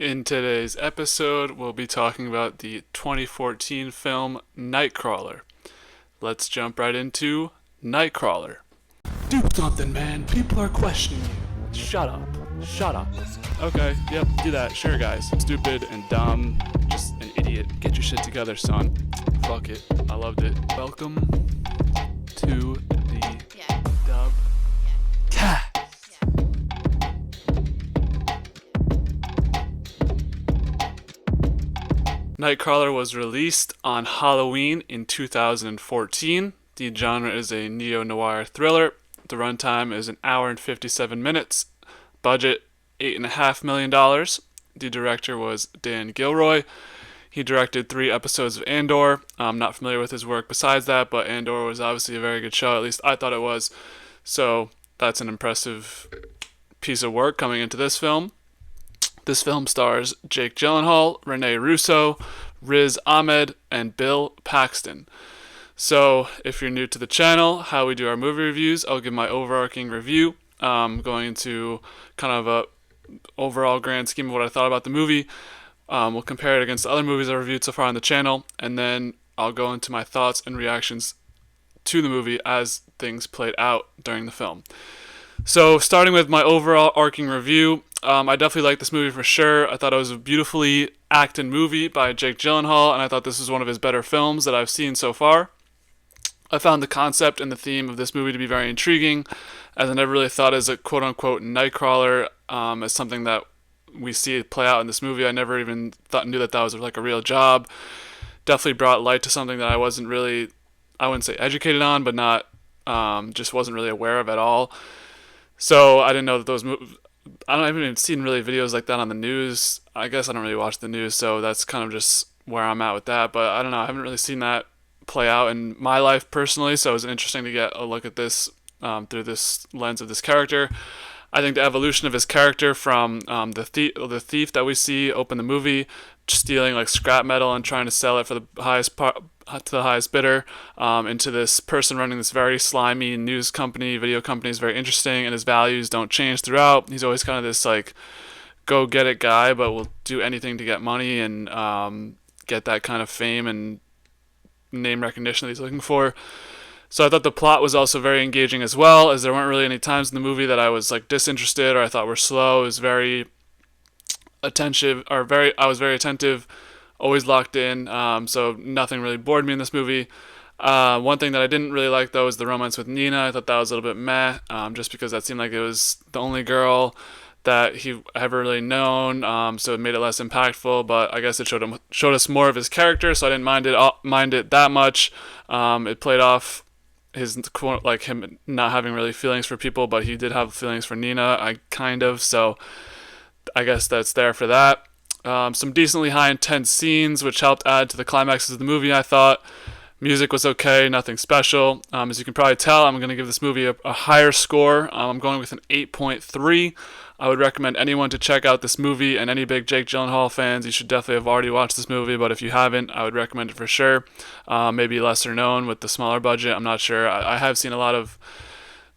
In today's episode, we'll be talking about the 2014 film Nightcrawler. Let's jump right into Nightcrawler. Do something, man. People are questioning you. Shut up. Shut up. Okay, yep, do that. Sure, guys. Stupid and dumb. Just an idiot. Get your shit together, son. Fuck it. I loved it. Welcome to the DubCast. Nightcrawler was released on Halloween in 2014. The genre is a neo-noir thriller. The runtime is an hour and 57 minutes. Budget $8.5 million. The director was Dan Gilroy. He directed 3 episodes of Andor. I'm not familiar with his work besides that, but Andor was obviously a very good show. At least I thought it was. So that's an impressive piece of work coming into this film. This film stars Jake Gyllenhaal, Rene Russo, Riz Ahmed, and Bill Paxton. So, if you're new to the channel, how we do our movie reviews, I'll give my overarching review, going into kind of a overall grand scheme of what I thought about the movie. We'll compare it against the other movies I've reviewed so far on the channel, and then I'll go into my thoughts and reactions to the movie as things played out during the film. So, starting with my overall arcing review, I definitely liked this movie for sure. I thought it was a beautifully acted movie by Jake Gyllenhaal, and I thought this was one of his better films that I've seen so far. I found the concept and the theme of this movie to be very intriguing, as I never really thought as a quote-unquote Nightcrawler as something that we see play out in this movie. I never even knew that was like a real job. Definitely brought light to something that I wasn't really, I wouldn't say educated on, but not, just wasn't really aware of at all. So I didn't know that those movies, I haven't even seen really videos like that on the news. I guess I don't really watch the news, so that's kind of just where I'm at with that. But I don't know, I haven't really seen that play out in my life personally, so it was interesting to get a look at this through this lens of this character. I think the evolution of his character from the thief that we see open the movie, stealing like scrap metal and trying to sell it for the to the highest bidder, into this person running this very slimy news company, video company, is very interesting, and his values don't change throughout. He's always kind of this like go get it guy, but will do anything to get money and get that kind of fame and name recognition that he's looking for. So I thought the plot was also very engaging as well, as there weren't really any times in the movie that I was like disinterested or I thought were slow. It was very attentive, or I was very attentive, always locked in. So nothing really bored me in this movie. One thing that I didn't really like though was the romance with Nina. I thought that was a little bit meh, just because that seemed like it was the only girl that he ever really known, so it made it less impactful. But I guess it showed us more of his character, so I didn't mind it that much. It played off his like him not having really feelings for people, but he did have feelings for Nina, so I guess that's there for that. Some decently high intense scenes, which helped add to the climaxes of the movie, I thought. Music was okay, nothing special. As you can probably tell, I'm going to give this movie a higher score. I'm going with an 8.3. I would recommend anyone to check out this movie, and any big Jake Gyllenhaal fans, you should definitely have already watched this movie, but if you haven't, I would recommend it for sure. Maybe lesser known with the smaller budget, I'm not sure. I have seen a lot of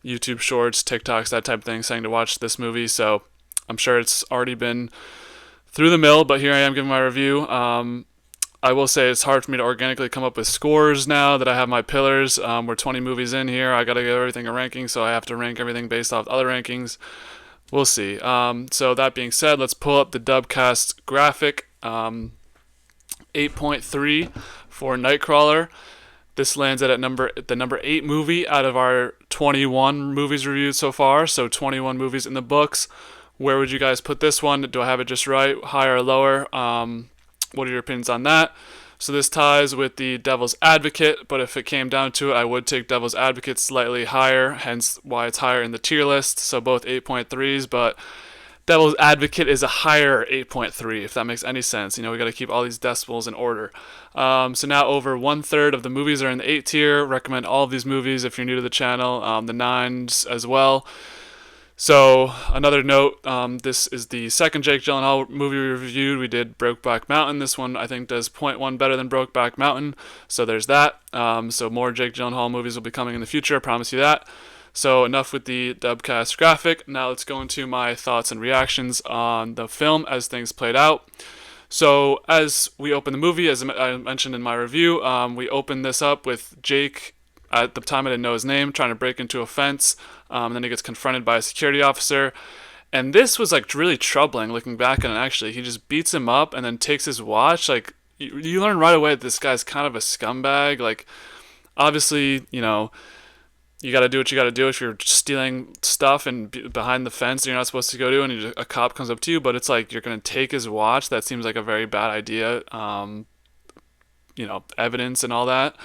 YouTube shorts, TikToks, that type of thing, saying to watch this movie, so I'm sure it's already been through the mill, but here I am giving my review. I will say it's hard for me to organically come up with scores now that I have my pillars. We're 20 movies in here. I got to give everything a ranking, so I have to rank everything based off other rankings. We'll see. So that being said, let's pull up the DubCast graphic. 8.3 for Nightcrawler. This lands at the number 8 movie out of our 21 movies reviewed so far, so 21 movies in the books. Where would you guys put this one? Do I have it just right, higher or lower? What are your opinions on that? So this ties with the Devil's Advocate, but if it came down to it, I would take Devil's Advocate slightly higher, hence why it's higher in the tier list. So both 8.3s, but Devil's Advocate is a higher 8.3, if that makes any sense. We got to keep all these decimals in order. So now over 1/3 of the movies are in the 8 tier. Recommend all of these movies if you're new to the channel, the 9s as well. So another note, this is the second Jake Gyllenhaal movie we reviewed. We did Brokeback Mountain. This one I think does 0.1 better than Brokeback Mountain. So there's that. So more Jake Gyllenhaal movies will be coming in the future, I promise you that. So enough with the DubCast graphic. Now let's go into my thoughts and reactions on the film as things played out. So as we open the movie, as I mentioned in my review, we open this up with Jake. At the time, I didn't know his name, trying to break into a fence. And then he gets confronted by a security officer. And this was like really troubling looking back on it. Actually, he just beats him up and then takes his watch. Like you learn right away that this guy's kind of a scumbag. Like obviously, you got to do what you got to do if you're stealing stuff and behind the fence that you're not supposed to go to, and a cop comes up to you. But it's like you're gonna take his watch. That seems like a very bad idea. Evidence and all that.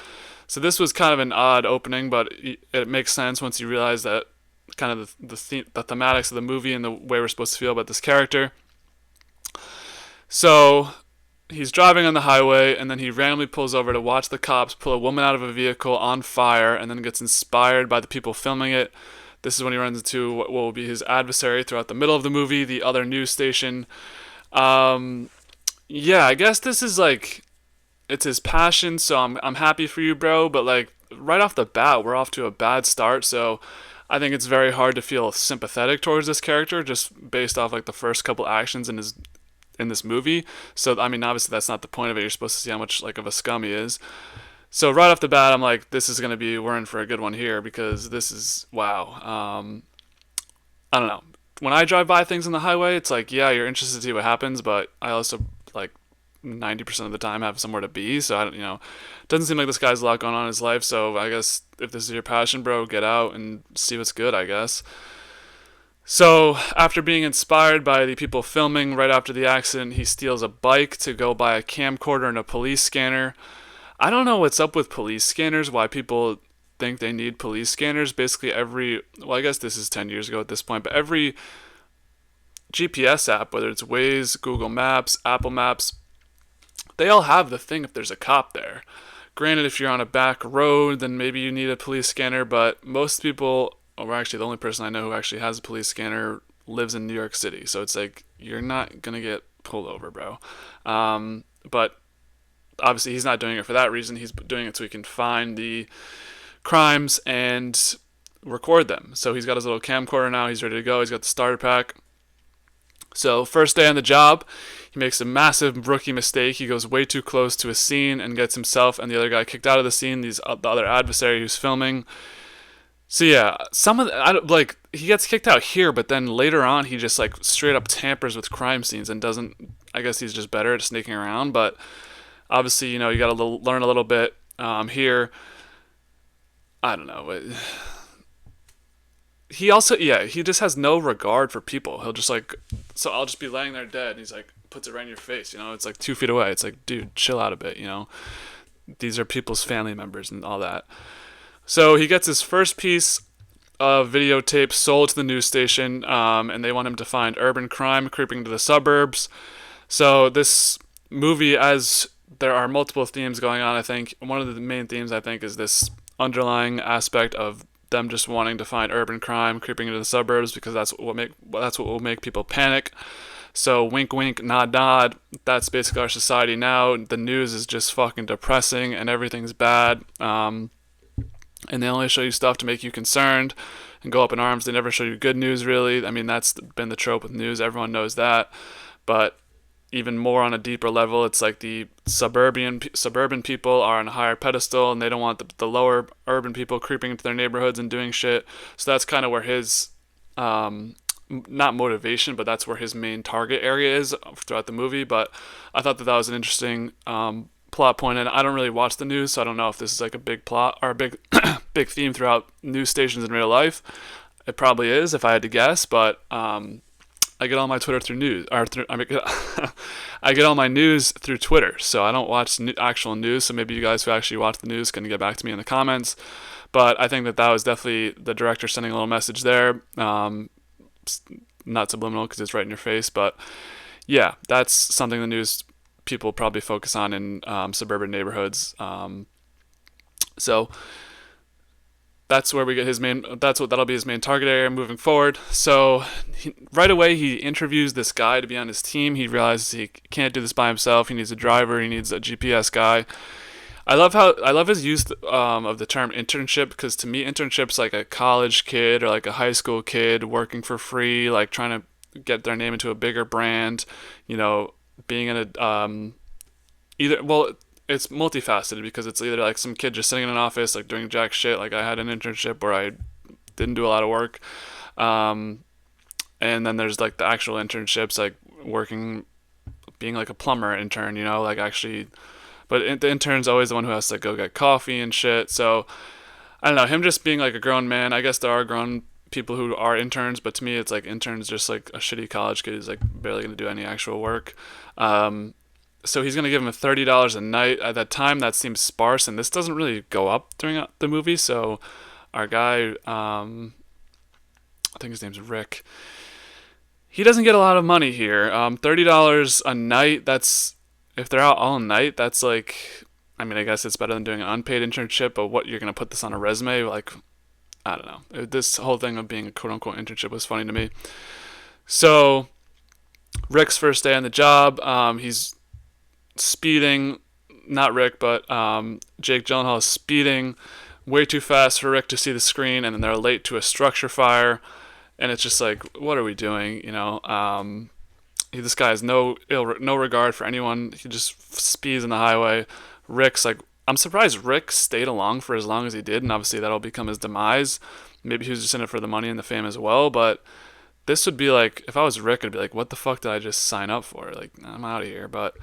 So this was kind of an odd opening, but it makes sense once you realize that kind of the thematics of the movie and the way we're supposed to feel about this character. So he's driving on the highway, and then he randomly pulls over to watch the cops pull a woman out of a vehicle on fire, and then gets inspired by the people filming it. This is when he runs into what will be his adversary throughout the middle of the movie, the other news station. I guess this is like, it's his passion, so I'm happy for you, bro, but like right off the bat, we're off to a bad start, so I think it's very hard to feel sympathetic towards this character just based off like the first couple actions in this movie. So I mean, obviously that's not the point of it. You're supposed to see how much like of a scum he is. So right off the bat, I'm like, this is gonna be, we're in for a good one here, because this is wow. I don't know. When I drive by things on the highway, it's like, yeah, you're interested to see what happens, but I also like 90% of the time have somewhere to be. So I don't, it doesn't seem like this guy's a lot going on in his life. So I guess if this is your passion, bro, get out and see what's good, I guess. So, after being inspired by the people filming right after the accident, he steals a bike to go buy a camcorder and a police scanner. I don't know what's up with police scanners, why people think they need police scanners. Basically, I guess this is 10 years ago at this point, but every GPS app, whether it's Waze, Google Maps, Apple Maps, they all have the thing if there's a cop there. Granted, if you're on a back road, then maybe you need a police scanner, but most people, or actually the only person I know who actually has a police scanner lives in New York City. So it's like, you're not going to get pulled over, bro. But obviously he's not doing it for that reason. He's doing it so he can find the crimes and record them. So he's got his little camcorder now. He's ready to go. He's got the starter pack. So first day on the job, he makes a massive rookie mistake. He goes way too close to a scene and gets himself and the other guy kicked out of the scene. The other adversary who's filming. So yeah, he gets kicked out here, but then later on he just like straight up tampers with crime scenes and doesn't. I guess he's just better at sneaking around. But obviously, you got to learn a little bit here. I don't know. He also, he just has no regard for people. He'll just like, so I'll just be laying there dead, and he's like, puts it right in your face. It's like 2 feet away. It's like, dude, chill out a bit. These are people's family members and all that. So he gets his first piece of videotape sold to the news station, and they want him to find urban crime creeping into the suburbs. So this movie, as there are multiple themes going on, I think one of the main themes, I think, is this underlying aspect of them just wanting to find urban crime creeping into the suburbs, because that's what will make people panic. So wink wink, nod nod, that's basically our society now. The news is just fucking depressing and everything's bad. And they only show you stuff to make you concerned and go up in arms. They never show you good news, really. I mean, that's been the trope with news. Everyone knows that. But even more on a deeper level, it's like the suburban people are on a higher pedestal, and they don't want the lower urban people creeping into their neighborhoods and doing shit. So that's kind of where his, not motivation, but that's where his main target area is throughout the movie. But I thought that was an interesting plot point, and I don't really watch the news, so I don't know if this is like a big plot or a big big theme throughout news stations in real life. It probably is, if I had to guess, but I get all my Twitter through news, I get all my news through Twitter, so I don't watch actual news. So maybe you guys who actually watch the news can get back to me in the comments. But I think that was definitely the director sending a little message there, not subliminal because it's right in your face, but yeah, that's something the news people probably focus on in suburban neighborhoods. So that's where we get that'll be his main target area moving forward. So right away he interviews this guy to be on his team. He realizes he can't do this by himself. He needs a driver. He needs a GPS guy. I love his use of the term internship, because to me internship's like a college kid or like a high school kid working for free, like trying to get their name into a bigger brand, you know, being in a either well it's multifaceted, because it's either like some kid just sitting in an office like doing jack shit, like I had an internship where I didn't do a lot of work, um, and then there's like the actual internships, like working, being like a plumber intern, you know, like actually, but the intern's always the one who has to go get coffee and shit. So I don't know, him just being like a grown man. I guess there are grown people who are interns, but to me it's like interns just like a shitty college kid who's like barely gonna do any actual work. Um, so he's gonna give him $30 a night. At that time, that seems sparse, and this doesn't really go up during the movie. So our guy, I think his name's Rick, he doesn't get a lot of money here. $30 a night. That's, if they're out all night, that's like, I mean, I guess it's better than doing an unpaid internship. But what, you're gonna put this on a resume? Like, I don't know. This whole thing of being a quote unquote internship was funny to me. So Rick's first day on the job, he's speeding. Not Rick, but Jake Gyllenhaal is speeding way too fast for Rick to see the screen, and then they're late to a structure fire, and it's just like, what are we doing? You know, this guy has no regard for anyone. He just speeds in the highway. Rick's like, I'm surprised Rick stayed along for as long as he did, and obviously that'll become his demise. Maybe he was just in it for the money and the fame as well, but this would be like, if I was Rick, I'd be like, what the fuck did I just sign up for? Like, I'm out of here. But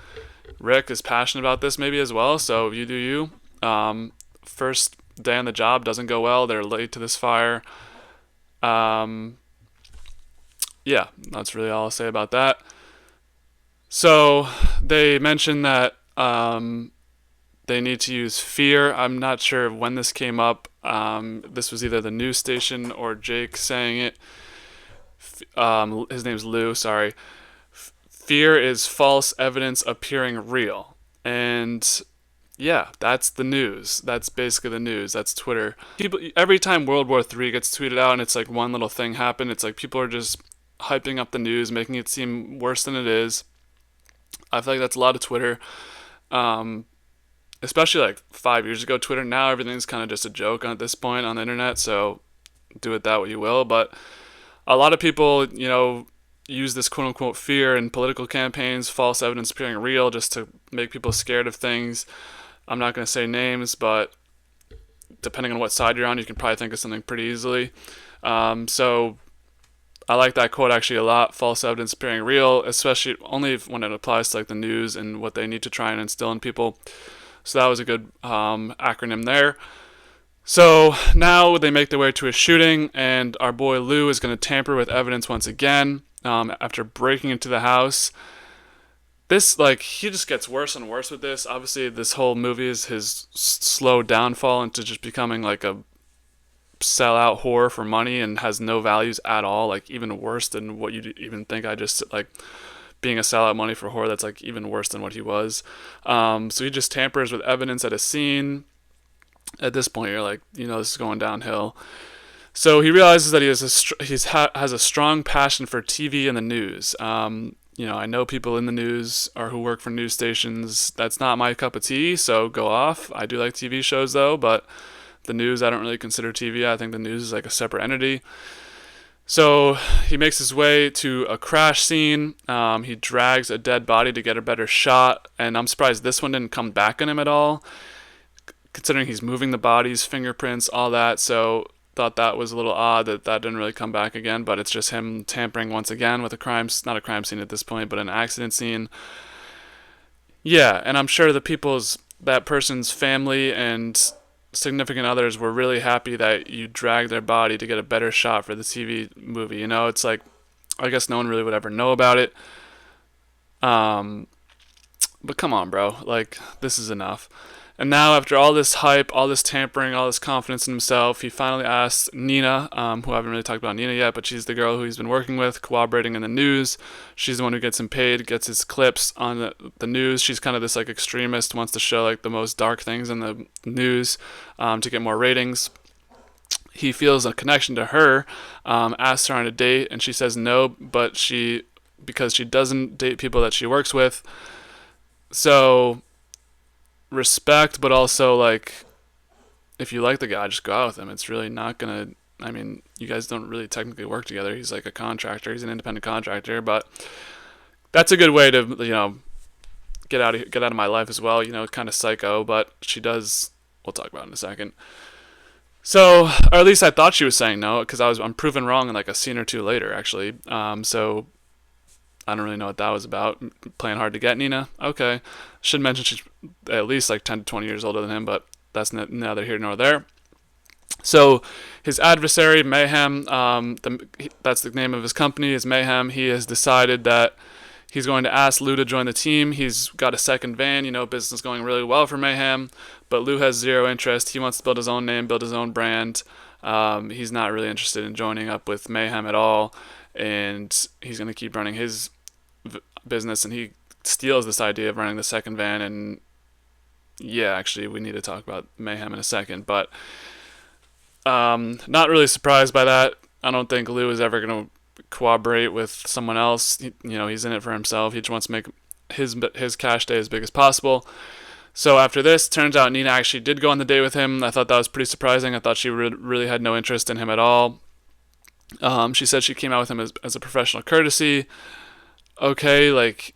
Rick is passionate about this maybe as well, so you do you. First day on the job doesn't go well. They're late to this fire. Um, yeah, that's really all I'll say about that. So they mentioned that they need to use fear. I'm not sure when this came up. This was either the news station or Jake saying it. His name's Lou, sorry. Fear is false evidence appearing real. And yeah, that's the news. That's basically the news. That's Twitter. People, every time World War III gets tweeted out and it's like one little thing happened, it's like people are just hyping up the news, making it seem worse than it is. I feel like that's a lot of Twitter. Especially like 5 years ago, Twitter. Now everything's kind of just a joke at this point on the internet, so do it that way you will. But a lot of people, you know, use this quote unquote fear in political campaigns, false evidence appearing real, just to make people scared of things. I'm not going to say names, but depending on what side you're on, you can probably think of something pretty easily. So I like that quote actually a lot. False evidence appearing real, especially only when it applies to like the news and what they need to try and instill in people. So that was a good acronym there. So now they make their way to a shooting, and our boy Lou is going to tamper with evidence once again after breaking into the house. This, like, he just gets worse and worse with this. Obviously, this whole movie is his slow downfall into just becoming like a sellout whore for money and has no values at all, like even worse than what you'd even think. I just, like, being a sellout money for whore, that's like even worse than what he was. So he just tampers with evidence at a scene. At this point, you're like, you know, this is going downhill. So he realizes that he has a strong passion for TV and the news. You know, I know people in the news or who work for news stations. That's not my cup of tea, so go off. I do like TV shows though, but the news I don't really consider TV. I think the news is like a separate entity. So he makes his way to a crash scene. He drags a dead body to get a better shot, and I'm surprised this one didn't come back on him at all, considering he's moving the bodies, fingerprints, all that. So thought that was a little odd that didn't really come back again, but it's just him tampering once again with not a crime scene at this point, but an accident scene. Yeah, and I'm sure that person's family and significant others were really happy that you dragged their body to get a better shot for the TV movie. You know, it's like, I guess no one really would ever know about it. But come on, bro. Like, this is enough. And now, after all this hype, all this tampering, all this confidence in himself, he finally asks Nina, who I haven't really talked about Nina yet, but she's the girl who he's been working with, cooperating in the news. She's the one who gets him paid, gets his clips on the news. She's kind of this like extremist, wants to show like the most dark things in the news to get more ratings. He feels a connection to her, asks her on a date, and she says no, but because she doesn't date people that she works with. So respect, but also like if you like the guy, just go out with him. It's really not gonna. I mean, you guys don't really technically work together. He's like a contractor. He's an independent contractor, but that's a good way to get out of my life as well. Kind of psycho, but she does. We'll talk about it in a second. So, or at least I thought she was saying no, because I'm proven wrong in like a scene or two later, actually. So I don't really know what that was about. Playing hard to get, Nina. Okay, should mention she's at least like 10 to 20 years older than him, but that's neither here nor there. So his adversary, Mayhem, that's the name of his company, is Mayhem. He has decided that he's going to ask Lou to join the team. He's got a second van. Business is going really well for Mayhem, but Lou has zero interest. He wants to build his own name, build his own brand. He's not really interested in joining up with Mayhem at all, and he's going to keep running his business, and he steals this idea of running the second van. And yeah, actually, we need to talk about Mayhem in a second, but not really surprised by that. I don't think Lou is ever going to cooperate with someone else. He's in it for himself. He just wants to make his cash day as big as possible. So after this, turns out Nina actually did go on the date with him. I thought that was pretty surprising. I thought she really had no interest in him at all. She said she came out with him as a professional courtesy. Okay, like,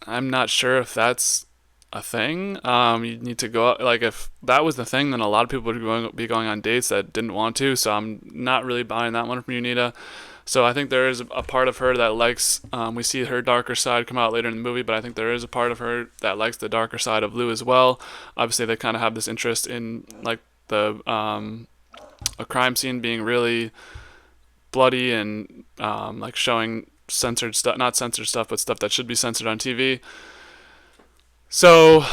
I'm not sure if that's a thing. You need to go out. Like, if that was the thing, then a lot of people would be going on dates that didn't want to. So I'm not really buying that one from you, Nina. So I think there is a part of her that likes, we see her darker side come out later in the movie, but I think there is a part of her that likes the darker side of Lou as well. Obviously, they kind of have this interest in, like, a crime scene being really bloody and, like, showing censored stuff, not censored stuff, but stuff that should be censored on TV. So,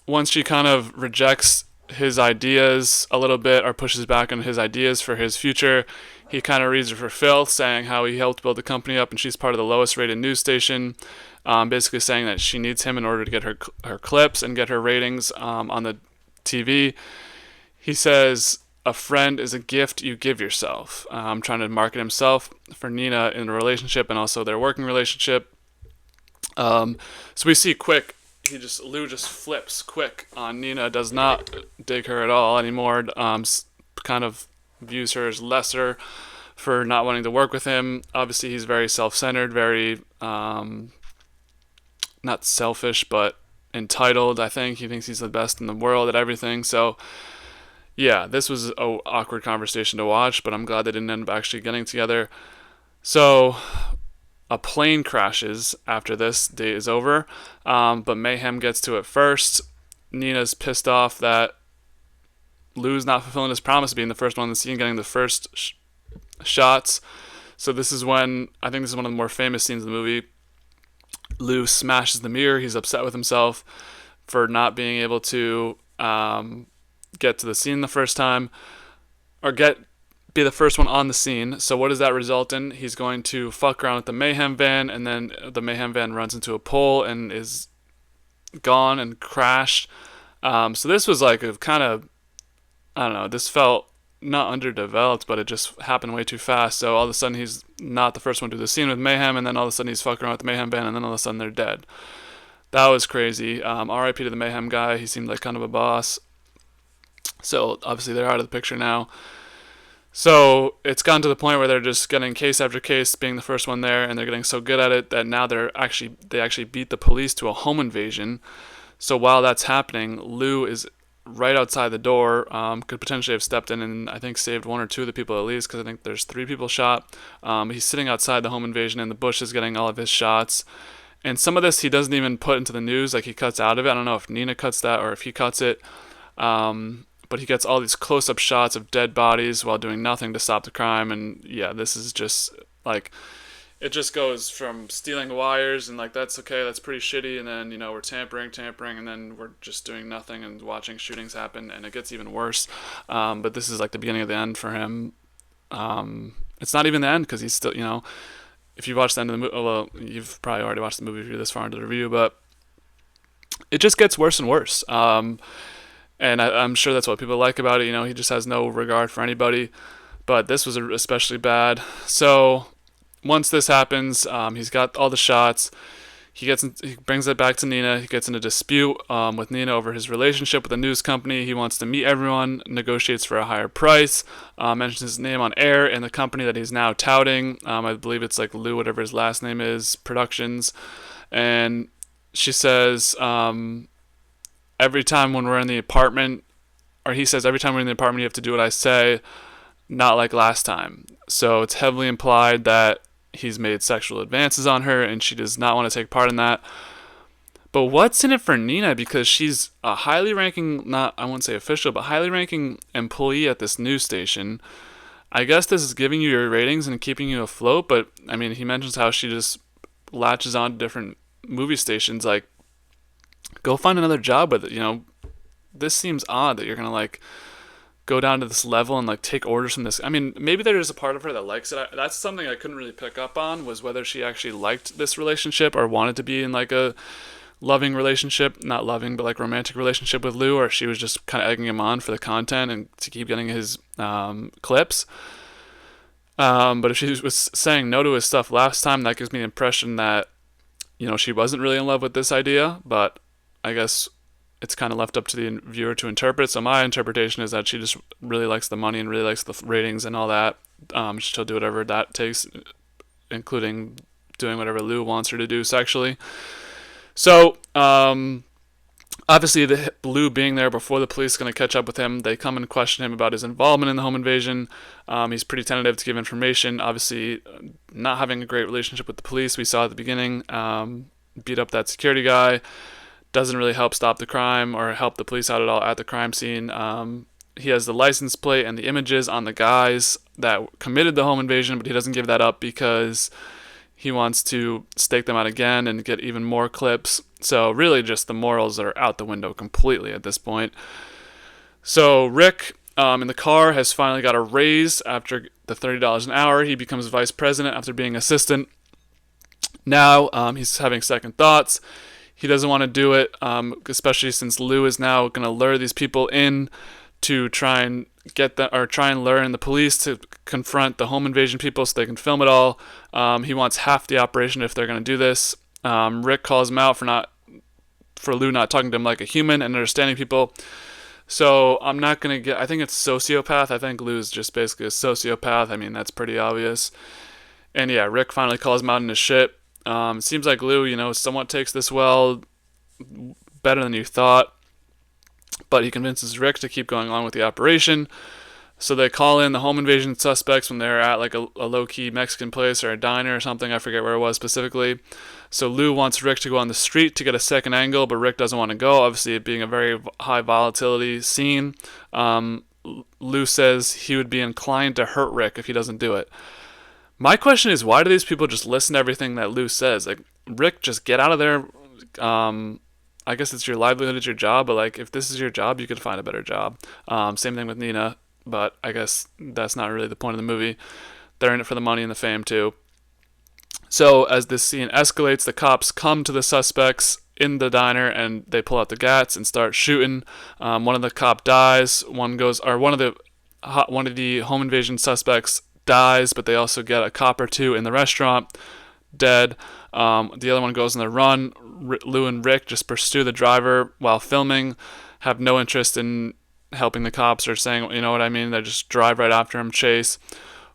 once she kind of rejects his ideas a little bit or pushes back on his ideas for his future, he kind of reads her for filth, saying how he helped build the company up and she's part of the lowest rated news station, basically saying that she needs him in order to get her clips and get her ratings on the TV. He says, a friend is a gift you give yourself. Trying to market himself for Nina in a relationship and also their working relationship. So we see quick, Lou just flips quick on Nina, does not dig her at all anymore, kind of views her as lesser for not wanting to work with him. Obviously, he's very self-centered, very, not selfish, but entitled, I think. He thinks he's the best in the world at everything. So, yeah, this was an awkward conversation to watch, but I'm glad they didn't end up actually getting together. So, a plane crashes after this date is over, but Mayhem gets to it first. Nina's pissed off that Lou's not fulfilling his promise of being the first one on the scene, getting the first shots. So this is when, I think this is one of the more famous scenes in the movie. Lou smashes the mirror. He's upset with himself for not being able to get to the scene the first time, or be the first one on the scene. So what does that result in? He's going to fuck around with the Mayhem van, and then the Mayhem van runs into a pole and is gone and crashed. So this was like a kind of, I don't know, this felt not underdeveloped, but it just happened way too fast. So all of a sudden he's not the first one to do the scene with Mayhem, and then all of a sudden he's fucking around with the Mayhem band, and then all of a sudden they're dead. That was crazy. R.I.P. to the Mayhem guy. He seemed like kind of a boss. So obviously they're out of the picture now. So it's gotten to the point where they're just getting case after case, being the first one there, and they're getting so good at it that now they actually beat the police to a home invasion. So while that's happening, Lou is right outside the door, could potentially have stepped in and I think saved one or two of the people at least, because I think there's 3 people shot. He's sitting outside the home invasion and the bush is getting all of his shots. And some of this he doesn't even put into the news, like he cuts out of it. I don't know if Nina cuts that or if he cuts it. But he gets all these close-up shots of dead bodies while doing nothing to stop the crime. And yeah, this is just like, it just goes from stealing wires and like, that's okay, that's pretty shitty, and then, we're tampering, and then we're just doing nothing and watching shootings happen, and it gets even worse. But this is like the beginning of the end for him. It's not even the end, because he's still, if you watch the end of the movie, well, you've probably already watched the movie if you're this far into the review, but it just gets worse and worse. And I'm sure that's what people like about it. He just has no regard for anybody, but this was especially bad. So once this happens, he's got all the shots. he brings it back to Nina. He gets in a dispute with Nina over his relationship with the news company. He wants to meet everyone, negotiates for a higher price, mentions his name on air and the company that he's now touting. I believe it's like Lou, whatever his last name is, Productions. And she says, every time when we're in the apartment, or he says, every time we're in the apartment, you have to do what I say, not like last time. So it's heavily implied that he's made sexual advances on her and she does not want to take part in that. But what's in it for Nina? Because she's a highly ranking, not, I won't say official, but highly ranking employee at this news station. I guess this is giving you your ratings and keeping you afloat, but I mean, he mentions how she just latches on to different movie stations. Like, go find another job with it, you know? This seems odd that you're going to, like, go down to this level and like take orders from this. I mean, maybe there is a part of her that likes it. That's something I couldn't really pick up on, was whether she actually liked this relationship or wanted to be in like a loving relationship, not loving, but like romantic relationship with Lou, or she was just kind of egging him on for the content and to keep getting his clips. But if she was saying no to his stuff last time, that gives me the impression that, you know, she wasn't really in love with this idea, but I guess it's kind of left up to the viewer to interpret. So my interpretation is that she just really likes the money and really likes the ratings and all that. She'll do whatever that takes, including doing whatever Lou wants her to do sexually. So obviously, Lou being there before the police are going to catch up with him, they come and question him about his involvement in the home invasion. He's pretty tentative to give information. Obviously, not having a great relationship with the police, we saw at the beginning, beat up that security guy. Doesn't really help stop the crime or help the police out at all at the crime scene. He has the license plate and the images on the guys that committed the home invasion, but he doesn't give that up because he wants to stake them out again and get even more clips. So really just the morals are out the window completely at this point. So Rick in the car has finally got a raise after the $30 an hour. He becomes vice president after being assistant. Now he's having second thoughts. He doesn't want to do it, especially since Lou is now going to lure these people in to try and lure the police to confront the home invasion people so they can film it all. He wants half the operation if they're going to do this. Rick calls him out for Lou not talking to him like a human and understanding people. So I'm not going to I think it's sociopath. I think Lou's just basically a sociopath. I mean, that's pretty obvious. And yeah, Rick finally calls him out in his shit. It seems like Lou, you know, somewhat takes this well, better than you thought, but he convinces Rick to keep going on with the operation. So they call in the home invasion suspects when they're at like a low-key Mexican place or a diner or something. I forget where it was specifically. So Lou wants Rick to go on the street to get a second angle, but Rick doesn't want to go, obviously it being a very high volatility scene. Lou says he would be inclined to hurt Rick if he doesn't do it. My question is, why do these people just listen to everything that Lou says? Like, Rick, just get out of there. I guess it's your livelihood, it's your job, but like, if this is your job, you could find a better job. Same thing with Nina, but I guess that's not really the point of the movie. They're in it for the money and the fame too. So as this scene escalates, the cops come to the suspects in the diner and they pull out the gats and start shooting. One of the cop dies. One of the home invasion suspects dies, but they also get a cop or two in the restaurant dead. The other one goes on the run. Lou and Rick just pursue the driver while filming, have no interest in helping the cops or saying, you know what I mean, they just drive right after him, chase.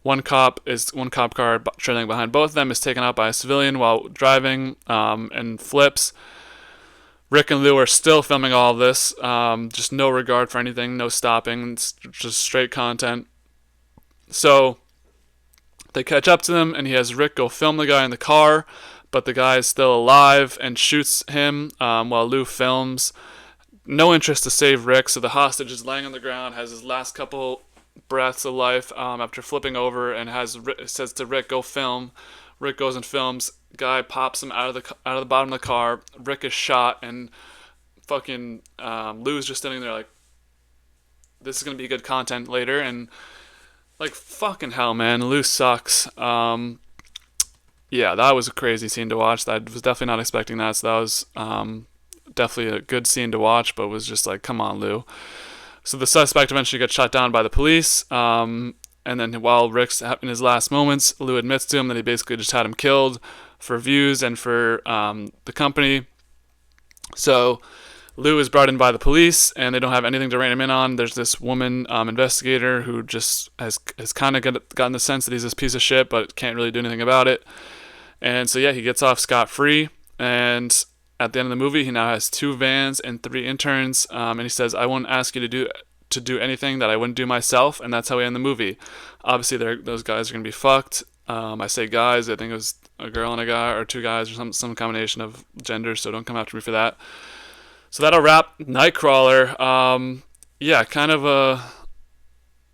One cop car trailing behind both of them is taken out by a civilian while driving and flips. Rick and Lou are still filming all of this, just no regard for anything, no stopping, it's just straight content. So they catch up to them, and he has Rick go film the guy in the car, but the guy is still alive and shoots him while Lou films. No interest to save Rick, so the hostage is laying on the ground, has his last couple breaths of life after flipping over, and says to Rick, go film. Rick goes and films. Guy pops him out of the bottom of the car. Rick is shot, and fucking Lou's just standing there like, this is going to be good content later, and like, fucking hell, man, Lou sucks. Yeah, that was a crazy scene to watch. I was definitely not expecting that, so that was definitely a good scene to watch, but was just like, come on, Lou. So the suspect eventually gets shot down by the police, and then while Rick's in his last moments, Lou admits to him that he basically just had him killed for views and for the company. So Lou is brought in by the police, and they don't have anything to rein him in on. There's this woman investigator who just has kind of gotten the sense that he's this piece of shit, but can't really do anything about it. And so, yeah, he gets off scot-free. And at the end of the movie, he now has 2 vans and 3 interns. And he says, I won't ask you to do anything that I wouldn't do myself. And that's how we end the movie. Obviously, those guys are going to be fucked. I say guys. I think it was a girl and a guy, or 2 guys, or some combination of genders. So don't come after me for that. So that'll wrap Nightcrawler. Yeah, kind of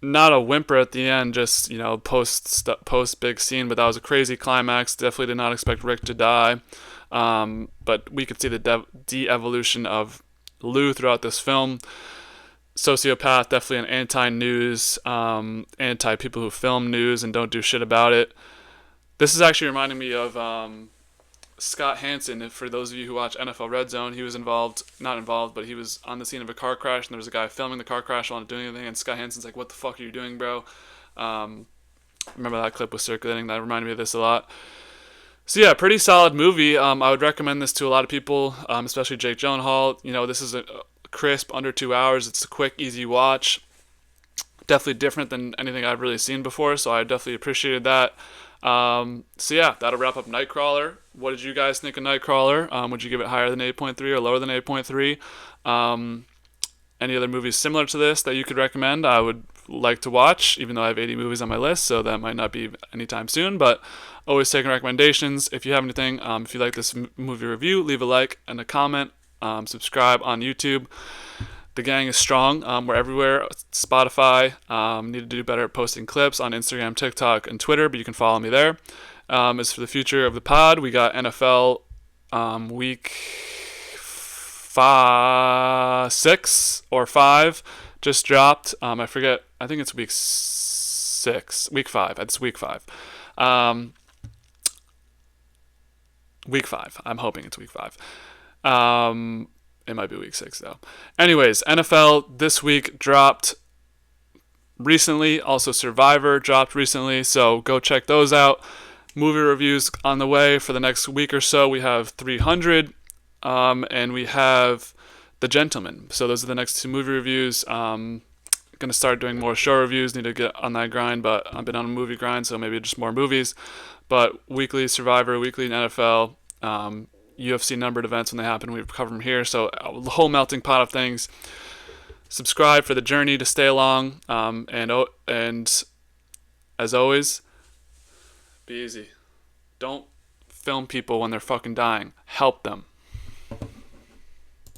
not a whimper at the end, just, post big scene, but that was a crazy climax. Definitely did not expect Rick to die. But we could see the de-evolution of Lou throughout this film. Sociopath, definitely an anti-news, anti-people who film news and don't do shit about it. This is actually reminding me of Scott Hansen. For those of you who watch NFL Red Zone, he was not involved, but he was on the scene of a car crash, and there was a guy filming the car crash while not doing anything, and Scott Hansen's like, what the fuck are you doing, bro? Remember that clip was circulating. That reminded me of this a lot. So yeah, pretty solid movie. I would recommend this to a lot of people, especially Jake Gyllenhaal. This is a crisp, under 2 hours. It's a quick, easy watch. Definitely different than anything I've really seen before, so I definitely appreciated that. So yeah, that'll wrap up Nightcrawler. What did you guys think of Nightcrawler? Would you give it higher than 8.3 or lower than 8.3? Any other movies similar to this that you could recommend? I would like to watch, even though I have 80 movies on my list, so that might not be anytime soon, but always taking recommendations. If you have anything, if you like this movie review, leave a like and a comment. Subscribe on YouTube. The gang is strong. We're everywhere. Spotify. Need to do better at posting clips on Instagram, TikTok, and Twitter, but you can follow me there. As for the future of the pod, we got NFL week 6 or 5 just dropped. I forget. I think it's week 6. Week 5. It's week 5. Week 5. I'm hoping it's week 5. It might be week 6 though. Anyways, NFL this week dropped recently. Also Survivor dropped recently, so go check those out. Movie reviews on the way for the next week or so. We have 300, and we have The Gentleman. So those are the next 2 movie reviews. Gonna start doing more show reviews. Need to get on that grind, but I've been on a movie grind, so maybe just more movies. But weekly Survivor, weekly NFL. UFC numbered events when they happen, we cover them here. So the whole melting pot of things. Subscribe for the journey to stay along. And as always, be easy. Don't film people when they're fucking dying. Help them.